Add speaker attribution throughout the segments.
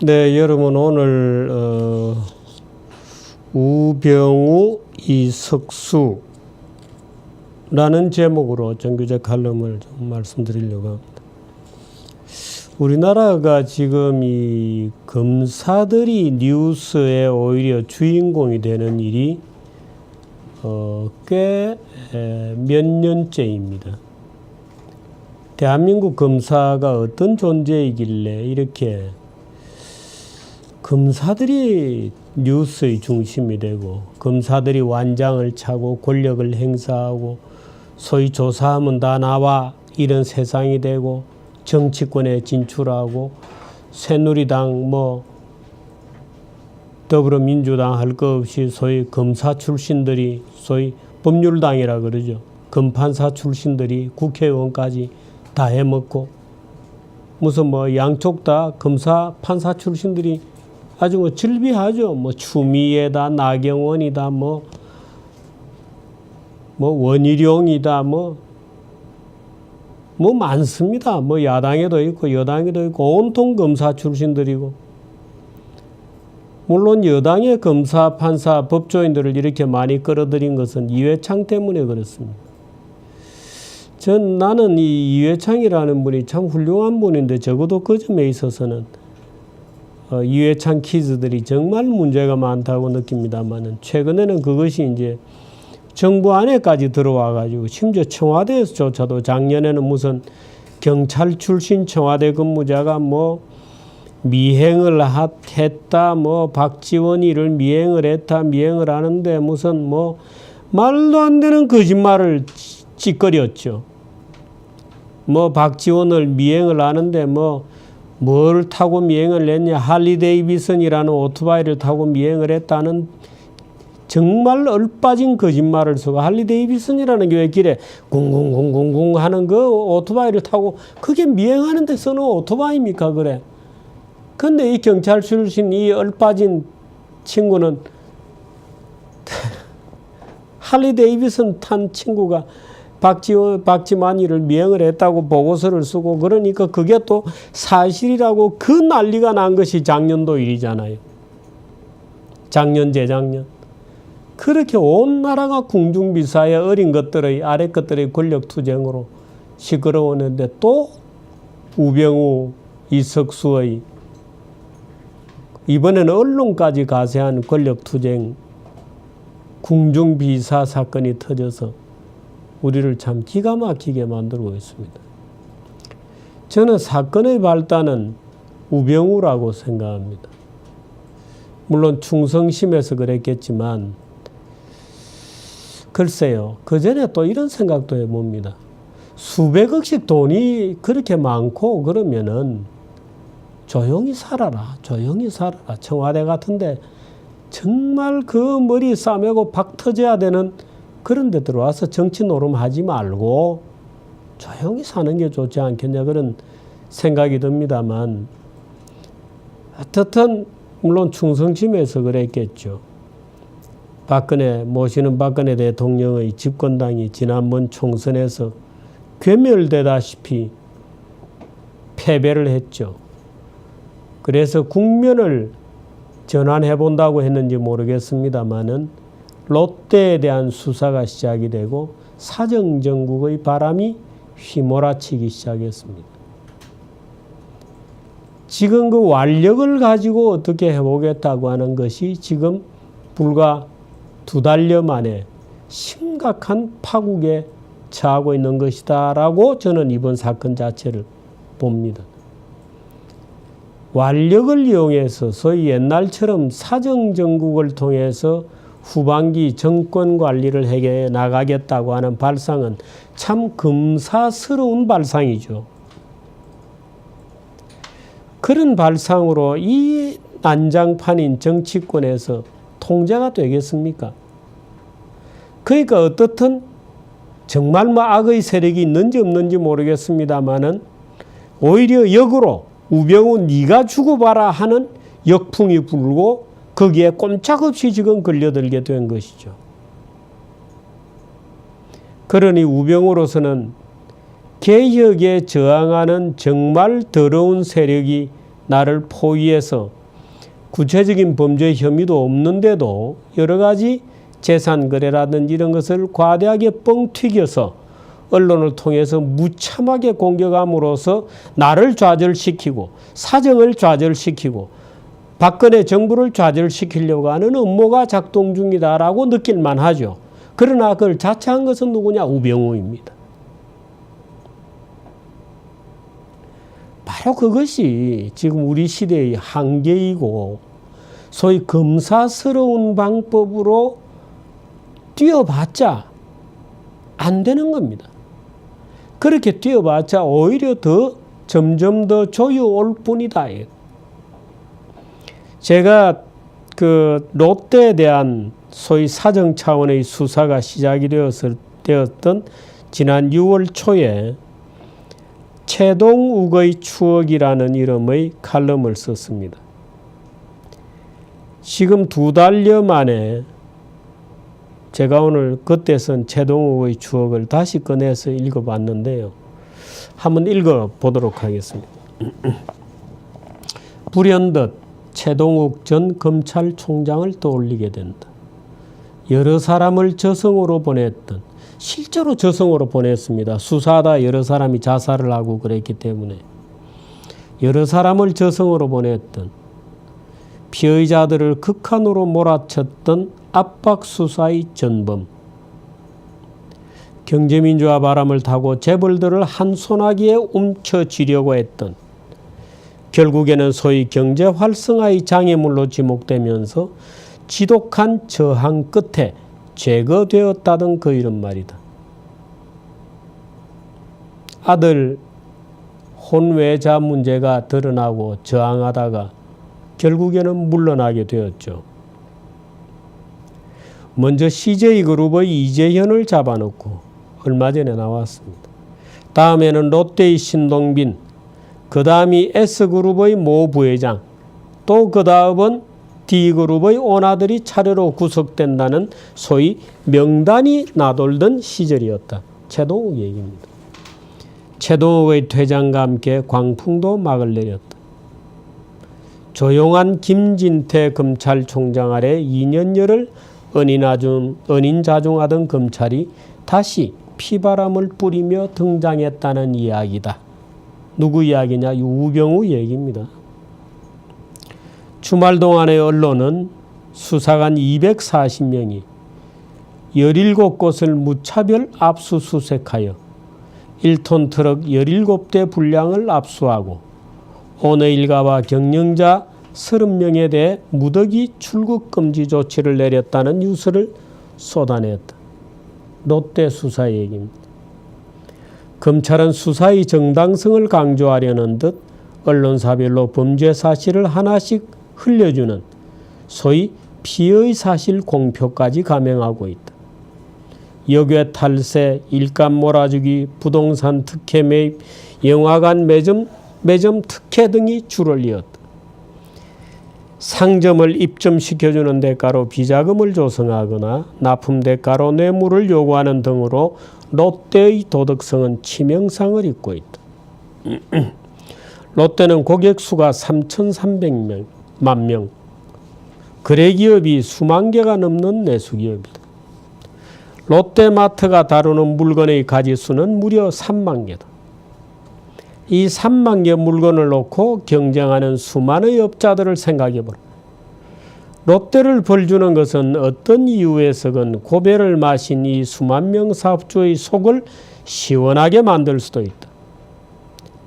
Speaker 1: 네, 여러분 오늘 우병우 이석수라는 제목으로 정규직 칼럼을 좀 말씀드리려고 합니다. 우리나라가 지금 이 검사들이 뉴스의 오히려 주인공이 되는 일이 꽤 몇 년째입니다. 대한민국 검사가 어떤 존재이길래 이렇게 검사들이 뉴스의 중심이 되고 검사들이 완장을 차고 권력을 행사하고 소위 조사하면 다 나와 이런 세상이 되고 정치권에 진출하고 새누리당 더불어민주당 할 것 없이 소위 검사 출신들이 소위 법률당이라 그러죠. 검판사 출신들이 국회의원까지 다 해먹고 무슨 양쪽 다 검사 판사 출신들이 아주 즐비하죠. 추미애다, 나경원이다, 원희룡이다, 많습니다. 야당에도 있고 여당에도 있고 온통 검사 출신들이고, 물론 여당의 검사, 판사, 법조인들을 이렇게 많이 끌어들인 것은 이회창 때문에 그렇습니다. 나는 이 이회창이라는 분이 참 훌륭한 분인데 적어도 그 점에 있어서는 이회창 키즈들이 정말 문제가 많다고 느낍니다만은 최근에는 그것이 이제 정부 안에까지 들어와가지고 심지어 청와대에서조차도 작년에는 무슨 경찰 출신 청와대 근무자가 미행을 했다, 박지원이를 미행을 했다, 미행을 하는데 무슨 말도 안 되는 거짓말을 찌꺼렸죠. 박지원을 미행을 하는데 뭘 타고 미행을 했냐, 할리 데이비슨이라는 오토바이를 타고 미행을 했다는 정말 얼빠진 거짓말을 쓰고, 할리 데이비슨이라는 게 왜 길에 궁궁궁궁궁 하는 그 오토바이를 타고 그게 미행하는 데 쓰는 오토바이입니까 그래. 근데 이 경찰 출신 이 얼빠진 친구는 할리 데이비슨 탄 친구가 박지만이를 미행을 했다고 보고서를 쓰고, 그러니까 그게 또 사실이라고 그 난리가 난 것이 작년도 일이잖아요. 작년, 재작년. 그렇게 온 나라가 궁중비사의 어린 것들의, 아래 것들의 권력투쟁으로 시끄러웠는데 또 우병우, 이석수의 이번에는 언론까지 가세한 권력투쟁, 궁중비사 사건이 터져서 우리를 참 기가 막히게 만들고 있습니다. 저는 사건의 발단은 우병우라고 생각합니다. 물론 충성심에서 그랬겠지만 글쎄요, 그 전에 또 이런 생각도 해봅니다. 수백억씩 돈이 그렇게 많고 그러면은 조용히 살아라, 조용히 살아라. 청와대 같은데 정말 그 머리 싸매고 박 터져야 되는 그런 데 들어와서 정치 노름하지 말고 조용히 사는 게 좋지 않겠냐, 그런 생각이 듭니다만, 어떻든 물론 충성심에서 그랬겠죠. 모시는 박근혜 대통령의 집권당이 지난번 총선에서 괴멸되다시피 패배를 했죠. 그래서 국면을 전환해 본다고 했는지 모르겠습니다만은 롯데에 대한 수사가 시작이 되고 사정정국의 바람이 휘몰아치기 시작했습니다. 지금 그 완력을 가지고 어떻게 해보겠다고 하는 것이 지금 불과 2달여 만에 심각한 파국에 처하고 있는 것이다라고 저는 이번 사건 자체를 봅니다. 완력을 이용해서 소위 옛날처럼 사정정국을 통해서 후반기 정권 관리를 해 나가겠다고 하는 발상은 참 검사스러운 발상이죠. 그런 발상으로 이 난장판인 정치권에서 통제가 되겠습니까? 그러니까 어떻든 정말 악의 세력이 있는지 없는지 모르겠습니다만은 오히려 역으로 우병우 네가 죽어봐라 하는 역풍이 불고 거기에 꼼짝없이 지금 걸려들게 된 것이죠. 그러니 우병우로서는 개혁에 저항하는 정말 더러운 세력이 나를 포위해서 구체적인 범죄 혐의도 없는데도 여러 가지 재산 거래라든지 이런 것을 과대하게 뻥 튀겨서 언론을 통해서 무참하게 공격함으로써 나를 좌절시키고 사정을 좌절시키고 박근혜 정부를 좌절시키려고 하는 음모가 작동 중이다라고 느낄만 하죠. 그러나 그걸 자처한 것은 누구냐? 우병우입니다. 바로 그것이 지금 우리 시대의 한계이고 소위 검사스러운 방법으로 뛰어봤자 안 되는 겁니다. 그렇게 뛰어봤자 오히려 더 점점 더 조여올 뿐이다. 제가 그 롯데에 대한 소위 사정 차원의 수사가 시작이 되었던 지난 6월 초에 최동욱의 추억이라는 이름의 칼럼을 썼습니다. 지금 2달여 만에 제가 오늘 그때 쓴 최동욱의 추억을 다시 꺼내서 읽어봤는데요. 한번 읽어보도록 하겠습니다. 불현듯 최동욱 전 검찰총장을 떠올리게 된다. 여러 사람을 저승으로 보냈던, 실제로 저승으로 보냈습니다. 수사하다 여러 사람이 자살을 하고 그랬기 때문에 여러 사람을 저승으로 보냈던, 피의자들을 극한으로 몰아쳤던 압박수사의 전범, 경제민주화 바람을 타고 재벌들을 한 소나기에 움켜쥐려고 했던, 결국에는 소위 경제 활성화의 장애물로 지목되면서 지독한 저항 끝에 제거되었다던 그 이런 말이다. 아들 혼외자 문제가 드러나고 저항하다가 결국에는 물러나게 되었죠. 먼저 CJ그룹의 이재현을 잡아놓고 얼마 전에 나왔습니다. 다음에는 롯데의 신동빈, 그 다음이 S그룹의 모 부회장, 또 그 다음은 D그룹의 오나들이 차례로 구속된다는 소위 명단이 나돌던 시절이었다. 최동욱 얘기입니다. 최동욱의 퇴장과 함께 광풍도 막을 내렸다. 조용한 김진태 검찰총장 아래 2년여를 은인자중하던 검찰이 다시 피바람을 뿌리며 등장했다는 이야기다. 누구 이야기냐? 우병우 얘기입니다. 주말 동안의 언론은 수사관 240명이 17곳을 무차별 압수수색하여 1톤 트럭 17대 분량을 압수하고 오늘 일가와 경영자 30명에 대해 무더기 출국 금지 조치를 내렸다는 뉴스를 쏟아냈다. 롯데 수사 얘기입니다. 검찰은 수사의 정당성을 강조하려는 듯 언론사별로 범죄 사실을 하나씩 흘려주는 소위 피의 사실 공표까지 감행하고 있다. 역외 탈세, 일감 몰아주기, 부동산 특혜 매입, 영화관 매점 특혜 등이 줄을 이었다. 상점을 입점시켜주는 대가로 비자금을 조성하거나 납품 대가로 뇌물을 요구하는 등으로 롯데의 도덕성은 치명상을 입고 있다. 롯데는 고객 수가 3,300만 명, 거래기업이 수만 개가 넘는 내수기업이다. 롯데마트가 다루는 물건의 가지수는 무려 3만 개다. 이 3만 개 물건을 놓고 경쟁하는 수많은 업자들을 생각해보라. 롯데를 벌주는 것은 어떤 이유에서건 고배를 마신 이 수만 명 사업주의 속을 시원하게 만들 수도 있다.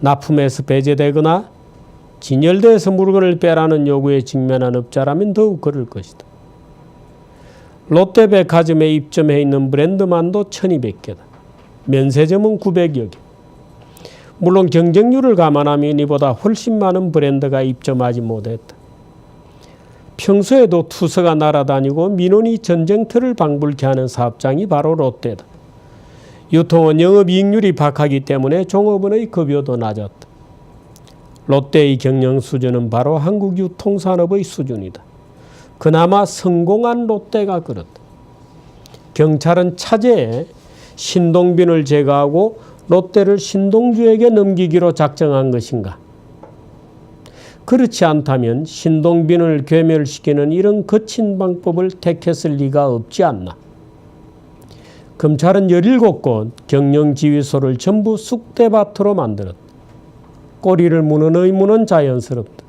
Speaker 1: 납품에서 배제되거나 진열대에서 물건을 빼라는 요구에 직면한 업자라면 더욱 그럴 것이다. 롯데백화점에 입점해 있는 브랜드만도 1200개다. 면세점은 900여 개. 물론 경쟁률을 감안하면 이보다 훨씬 많은 브랜드가 입점하지 못했다. 평소에도 투서가 날아다니고 민원이 전쟁터를 방불케 하는 사업장이 바로 롯데다. 유통은 영업이익률이 박하기 때문에 종업원의 급여도 낮았다. 롯데의 경영 수준은 바로 한국 유통산업의 수준이다. 그나마 성공한 롯데가 그렇다. 경찰은 차제에 신동빈을 제거하고 롯데를 신동주에게 넘기기로 작정한 것인가? 그렇지 않다면 신동빈을 괴멸시키는 이런 거친 방법을 택했을 리가 없지 않나. 검찰은 17곳 경영지휘소를 전부 쑥대밭으로 만들었다. 꼬리를 무는 의무는 자연스럽다.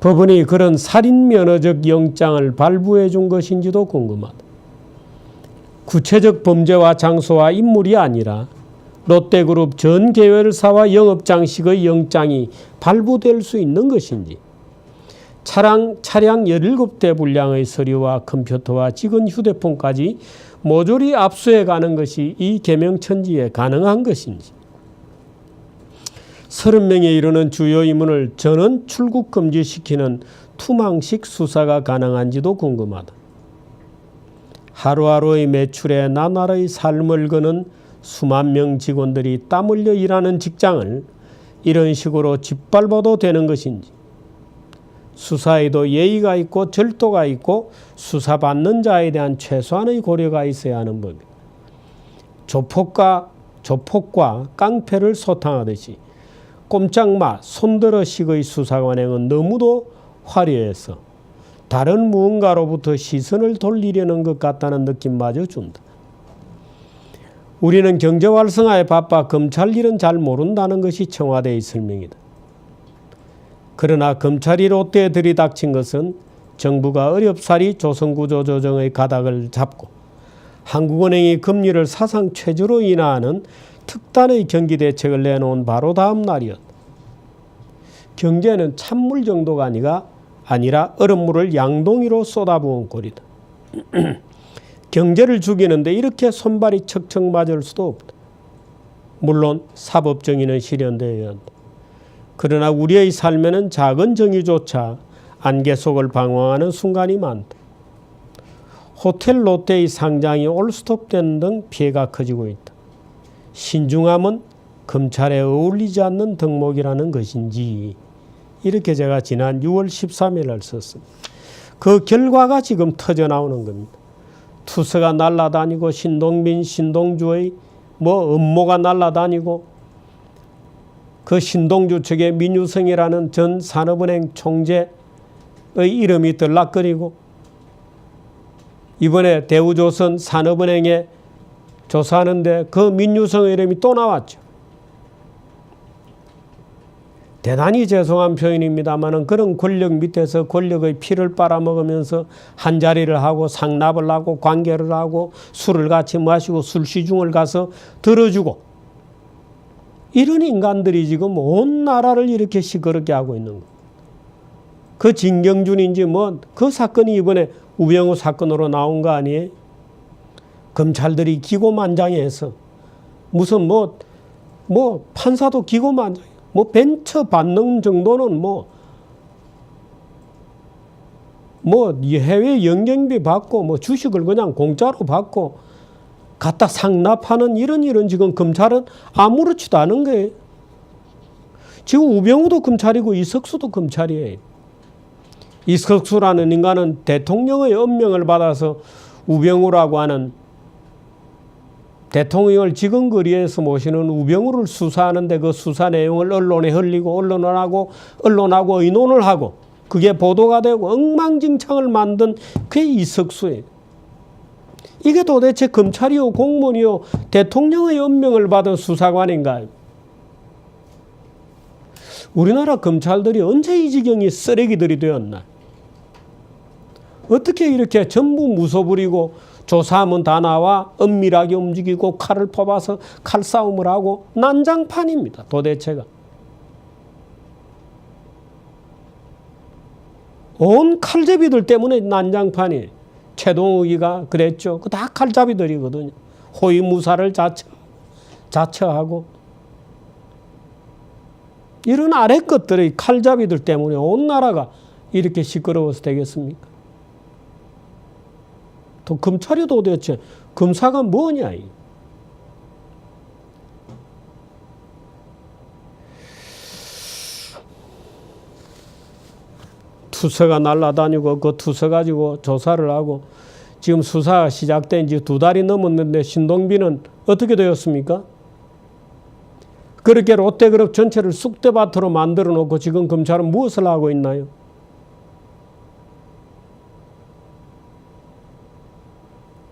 Speaker 1: 법원이 그런 살인면허적 영장을 발부해 준 것인지도 궁금하다. 구체적 범죄와 장소와 인물이 아니라 롯데그룹 전 계열사와 영업장식의 영장이 발부될 수 있는 것인지, 차량 17대 분량의 서류와 컴퓨터와 찍은 휴대폰까지 모조리 압수해가는 것이 이 개명천지에 가능한 것인지, 30명에 이르는 주요 인물을 전원 출국 금지시키는 투망식 수사가 가능한지도 궁금하다. 하루하루의 매출에 나날의 삶을 거는 수만 명 직원들이 땀 흘려 일하는 직장을 이런 식으로 짓밟아도 되는 것인지, 수사에도 예의가 있고 절도가 있고 수사받는 자에 대한 최소한의 고려가 있어야 하는 법이다. 조폭과 깡패를 소탕하듯이 꼼짝마 손들어식의 수사관행은 너무도 화려해서 다른 무언가로부터 시선을 돌리려는 것 같다는 느낌마저 준다. 우리는 경제 활성화에 바빠 검찰 일은 잘 모른다는 것이 청와대의 설명이다. 그러나 검찰이 롯데에 들이닥친 것은 정부가 어렵사리 조선구조조정의 가닥을 잡고 한국은행이 금리를 사상 최저로 인하하는 특단의 경기 대책을 내놓은 바로 다음 날이었다. 경제는 찬물 정도가 아니라 얼음물을 양동이로 쏟아부은 꼴이다. 경제를 죽이는데 이렇게 손발이 척척 맞을 수도 없다. 물론 사법정의는 실현되어야 한다. 그러나 우리의 삶에는 작은 정의조차 안개 속을 방황하는 순간이 많다. 호텔 롯데의 상장이 올스톱되는 등 피해가 커지고 있다. 신중함은 검찰에 어울리지 않는 덕목이라는 것인지, 이렇게 제가 지난 6월 13일 날 썼습니다. 그 결과가 지금 터져나오는 겁니다. 투서가 날아다니고 신동빈, 신동주의 음모가 날아다니고 그 신동주 측의 민유성이라는 전 산업은행 총재의 이름이 들락거리고, 이번에 대우조선 산업은행에 조사하는데 그 민유성의 이름이 또 나왔죠. 대단히 죄송한 표현입니다만 그런 권력 밑에서 권력의 피를 빨아먹으면서 한자리를 하고 상납을 하고 관계를 하고 술을 같이 마시고 술시중을 가서 들어주고, 이런 인간들이 지금 온 나라를 이렇게 시끄럽게 하고 있는 거예요. 그 진경준인지 그 사건이 이번에 우병우 사건으로 나온 거 아니에요? 검찰들이 기고만장해서 무슨 판사도 기고만장해. 벤처 받는 정도는 해외 연경비 받고 주식을 그냥 공짜로 받고 갖다 상납하는 이런 지금 검찰은 아무렇지도 않은 거예요. 지금 우병우도 검찰이고 이석수도 검찰이에요. 이석수라는 인간은 대통령의 엄명을 받아서 우병우라고 하는 대통령을 지근거리에서 모시는 우병우를 수사하는데 그 수사 내용을 언론에 흘리고 언론하고 의논을 하고 그게 보도가 되고 엉망진창을 만든 그게 이석수예요. 이게 도대체 검찰이요 공무원이요 대통령의 엄명을 받은 수사관인가요? 우리나라 검찰들이 언제 이 지경이 쓰레기들이 되었나? 어떻게 이렇게 전부 무소불이고 조사하면 다 나와 은밀하게 움직이고 칼을 뽑아서 칼싸움을 하고 난장판입니다. 도대체가. 온 칼제비들 때문에 난장판이에요. 최동욱이가 그랬죠. 그 다 칼잡이들이거든요. 호위무사를 자처하고 이런 아래 것들의 칼잡이들 때문에 온 나라가 이렇게 시끄러워서 되겠습니까? 또 검찰이 도대체 검사가 뭐냐? 투서가 날아다니고 그 투서 가지고 조사를 하고 지금 수사가 시작된 지 2달이 넘었는데 신동빈은 어떻게 되었습니까? 그렇게 롯데그룹 전체를 쑥대밭으로 만들어 놓고 지금 검찰은 무엇을 하고 있나요?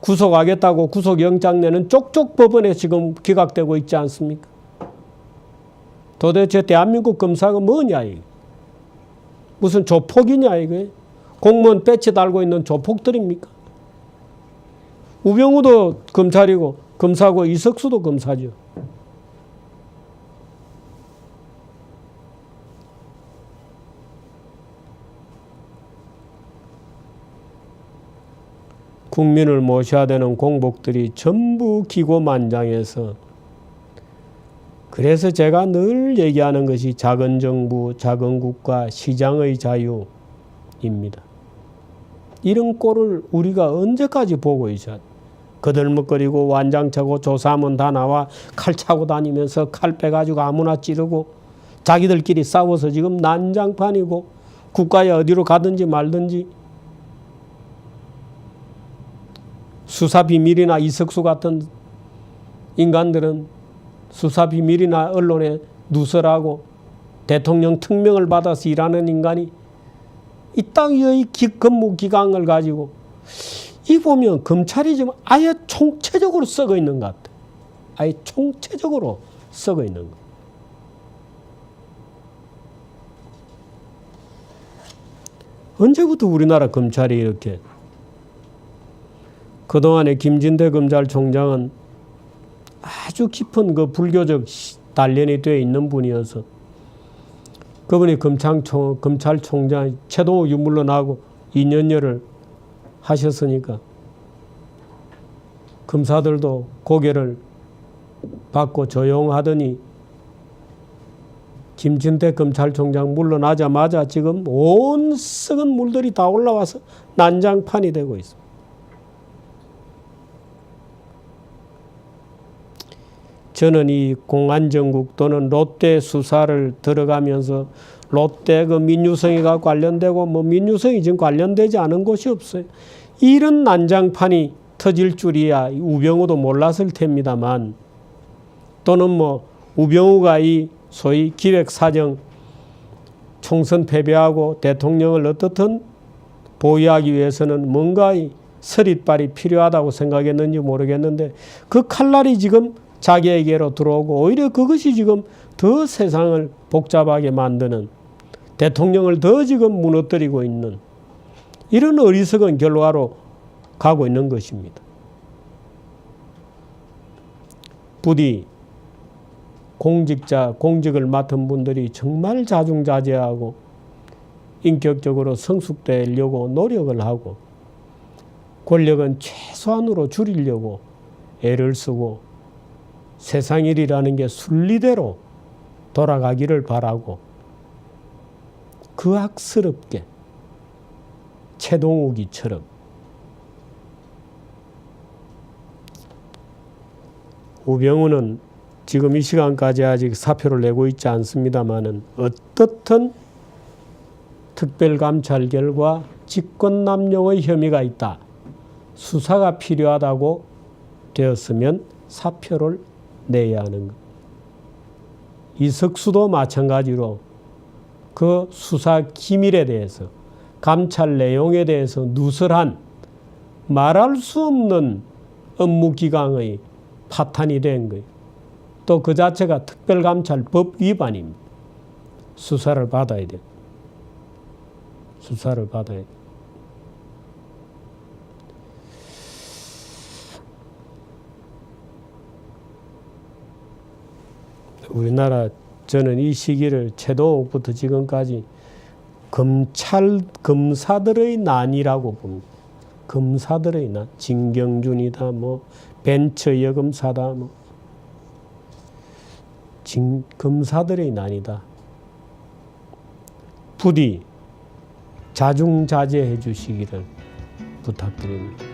Speaker 1: 구속하겠다고 구속영장 내는 쪽쪽 법원에 지금 기각되고 있지 않습니까? 도대체 대한민국 검사가 뭐냐 이게? 무슨 조폭이냐 이게? 공무원 배치 달고 있는 조폭들입니까? 우병우도 검찰이고 검사고 이석수도 검사죠. 국민을 모셔야 되는 공복들이 전부 기고만장해서, 그래서 제가 늘 얘기하는 것이 작은 정부, 작은 국가, 시장의 자유입니다. 이런 꼴을 우리가 언제까지 보고 있어야 돼? 거들먹거리고 완장차고 조사하면 다 나와 칼 차고 다니면서 칼 빼가지고 아무나 찌르고 자기들끼리 싸워서 지금 난장판이고 국가에 어디로 가든지 말든지 수사비밀이나 이석수 같은 인간들은 수사비밀이나 언론에 누설하고 대통령 특명을 받아서 일하는 인간이 이 땅의 근무기강을 가지고 이 보면 검찰이 지금 아예 총체적으로 썩어 있는 것 같아요. 아예 총체적으로 썩어 있는 것. 언제부터 우리나라 검찰이 이렇게, 그동안에 김진태 검찰총장은 아주 깊은 그 불교적 단련이 되어 있는 분이어서 그분이 검찰총장 최동욱 유물론하고 2년여를 하셨으니까 검사들도 고개를 받고 조용하더니 김진태 검찰총장 물러나자마자 지금 온 썩은 물들이 다 올라와서 난장판이 되고 있습니다. 저는 이 공안정국 또는 롯데 수사를 들어가면서 롯데 그 민유성이가 관련되고 뭐 민유성이 지금 관련되지 않은 곳이 없어요. 이런 난장판이 터질 줄이야 우병우도 몰랐을 텐입니다만, 또는 뭐 우병우가 이 소위 기획사정 총선 패배하고 대통령을 어떻든 보위하기 위해서는 뭔가 이 서릿발이 필요하다고 생각했는지 모르겠는데 그 칼날이 지금 자기에게로 들어오고 오히려 그것이 지금 더 세상을 복잡하게 만드는, 대통령을 더 지금 무너뜨리고 있는 이런 어리석은 결과로 가고 있는 것입니다. 부디 공직을 맡은 분들이 정말 자중자재하고 인격적으로 성숙되려고 노력을 하고 권력은 최소한으로 줄이려고 애를 쓰고 세상 일이라는 게 순리대로 돌아가기를 바라고, 그악스럽게 최동욱이처럼 우병우는 지금 이 시간까지 아직 사표를 내고 있지 않습니다마는 어떻든 특별감찰 결과 직권남용의 혐의가 있다, 수사가 필요하다고 되었으면 사표를 내야 하는 것. 이석수도 마찬가지로 그 수사 기밀에 대해서, 감찰 내용에 대해서 누설한 말할 수 없는 업무기강의 파탄이 된 거예요. 또 그 자체가 특별감찰법 위반입니다. 수사를 받아야 돼. 수사를 받아야 돼. 우리나라, 저는 이 시기를 최동욱부터 지금까지 검사들의 난이라고 봅니다. 검사들의 난. 진경준이다, 뭐 벤처 여검사다, 뭐 검사들의 난이다. 부디 자중자재해 주시기를 부탁드립니다.